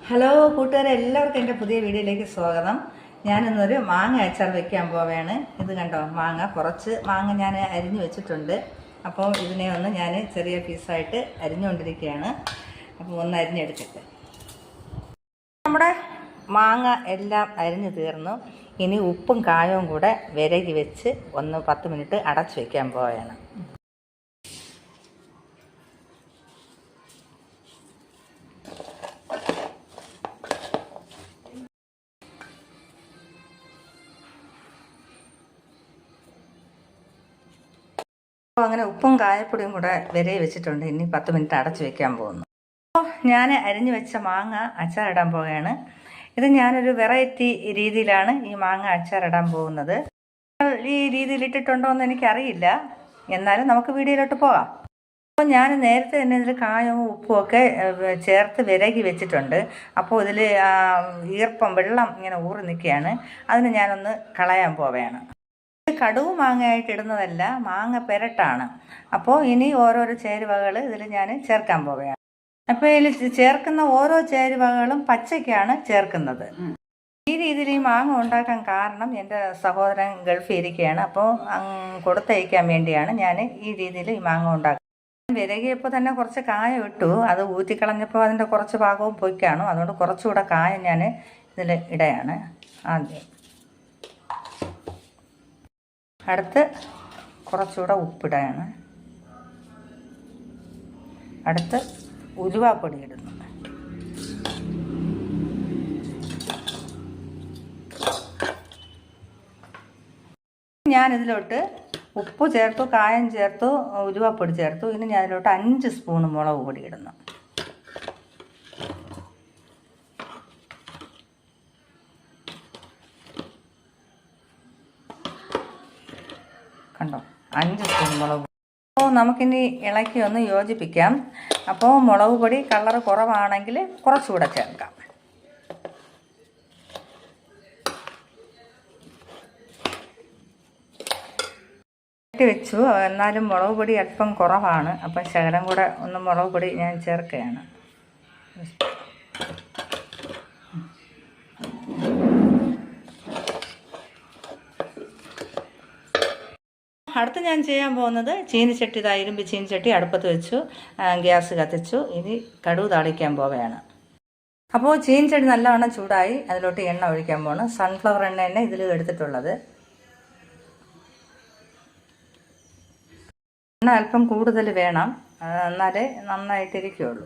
Hello കൂട്ടുകാരെ, എല്ലാവർക്കും എൻ്റെ പുതിയ വീഡിയോയിലേക്ക് സ്വാഗതം. ഞാനിന്നൊരു മാങ്ങ അച്ചാർ വെക്കാൻ പോവുകയാണ്. ഇത് കണ്ടോ, കുറച്ച് മാങ്ങ ഞാൻ അരിഞ്ഞു വെച്ചിട്ടുണ്ട്. അപ്പോൾ ഇതിനെ ഒന്ന് ഞാൻ ചെറിയ പീസായിട്ട് അരിഞ്ഞുകൊണ്ടിരിക്കുകയാണ്. അപ്പോൾ ഒന്ന് അരിഞ്ഞെടുത്തിട്ട് നമ്മുടെ മാങ്ങ എല്ലാം അരിഞ്ഞു തീർന്നു. ഇനി ഉപ്പും കായവും കൂടെ വിരകി വെച്ച് 10 മിനിറ്റ് അടച്ചു വയ്ക്കാൻ പോവുകയാണ്. അപ്പോൾ അങ്ങനെ ഉപ്പും കായപ്പൊടിയും കൂടെ വിരയി വെച്ചിട്ടുണ്ട്. ഇനി 10 മിനിറ്റ് അടച്ചു വെക്കാൻ പോകുന്നു. അപ്പോൾ ഞാൻ അരിഞ്ഞു വെച്ച മാങ്ങ അച്ചാറിടാൻ പോവുകയാണ്. ഇത് ഞാനൊരു വെറൈറ്റി രീതിയിലാണ് ഈ മാങ്ങ അച്ചാറിടാൻ പോകുന്നത്. ഈ രീതിയിൽ ഇട്ടിട്ടുണ്ടോ എന്ന് എനിക്കറിയില്ല, എന്നാലും നമുക്ക് വീഡിയോയിലോട്ട് പോകാം. അപ്പോൾ ഞാൻ നേരത്തെ തന്നെ ഇതിൽ കായവും ഉപ്പും ഒക്കെ ചേർത്ത് വിരകി വെച്ചിട്ടുണ്ട്. അപ്പോൾ ഇതിൽ ഈർപ്പം വെള്ളം ഇങ്ങനെ ഊറി നിൽക്കുകയാണ്. അതിന് ഞാനൊന്ന് കളയാൻ പോവുകയാണ്. കടുവ് മാങ്ങയായിട്ട് ഇടുന്നതല്ല, മാങ്ങ പെരട്ടാണ്. അപ്പോൾ ഇനി ഓരോരോ ചേരുവകൾ ഇതിൽ ഞാൻ ചേർക്കാൻ പോവുകയാണ്. അപ്പോൾ ഇതിൽ ചേർക്കുന്ന ഓരോ ചേരുവകളും പച്ചയ്ക്കാണ് ചേർക്കുന്നത്. ഈ രീതിയിൽ ഈ മാങ്ങ ഉണ്ടാക്കാൻ കാരണം എൻ്റെ സഹോദരൻ ഗൾഫിൽ ഇരിക്കുകയാണ്. അപ്പോൾ കൊടുത്തയക്കാൻ വേണ്ടിയാണ് ഞാൻ ഈ രീതിയിൽ ഈ മാങ്ങ ഉണ്ടാക്കുന്നത്. വിരകിയപ്പോൾ തന്നെ കുറച്ച് കായം ഇട്ടു. അത് ഊറ്റിക്കളഞ്ഞപ്പോൾ അതിൻ്റെ കുറച്ച് ഭാഗവും പൊയ്ക്കാണു. അതുകൊണ്ട് കുറച്ചുകൂടെ കായം ഞാൻ ഇതിൽ ഇടുകയാണ് ആദ്യം. അടുത്ത് കുറച്ചുകൂടെ ഉപ്പിടുകയാണ്. അടുത്ത് ഉലുവാപ്പൊടി ഇടുന്നു. ഞാനിതിലോട്ട് ഉപ്പ് ചേർത്തു, കായം ചേർത്തു, ഉലുവാപ്പൊടി ചേർത്തു. ഇനി ഞാനിതിലോട്ട് 5 സ്പൂൺ മുളക് പൊടി ഇടുന്നു. കണ്ടോ, 5 സ്പൂൺ മുളക് പൊടി. അപ്പോൾ നമുക്കിനി ഇളക്കി ഒന്ന് യോജിപ്പിക്കാം. അപ്പോൾ മുളക് പൊടി കളർ കുറവാണെങ്കിൽ കുറച്ചുകൂടെ ചേർക്കാം. വെച്ചു, എന്നാലും മുളക് പൊടി അല്പം കുറവാണ്. അപ്പം ശകലം കൂടെ ഒന്ന് മുളക് പൊടി ഞാൻ ചേർക്കുകയാണ്. അടുത്ത് ഞാൻ ചെയ്യാൻ പോകുന്നത് ചീനിച്ചട്ടി, ഇരുമ്പ് ചീനിച്ചട്ടി അടുപ്പത്ത് വെച്ചു, ഗ്യാസ് കത്തിച്ചു. ഇനി കടുക് താളിക്കാൻ പോവുകയാണ്. അപ്പോൾ ചീനിച്ചട്ടി നല്ലവണ്ണം ചൂടായി. അതിലോട്ട് എണ്ണ ഒഴിക്കാൻ പോകണം. സൺഫ്ലവർ എണ്ണ തന്നെ ഇതിൽ എടുത്തിട്ടുള്ളത്. എണ്ണ അല്പം കൂടുതൽ വേണം, എന്നാലേ നന്നായിട്ടിരിക്കുകയുള്ളൂ.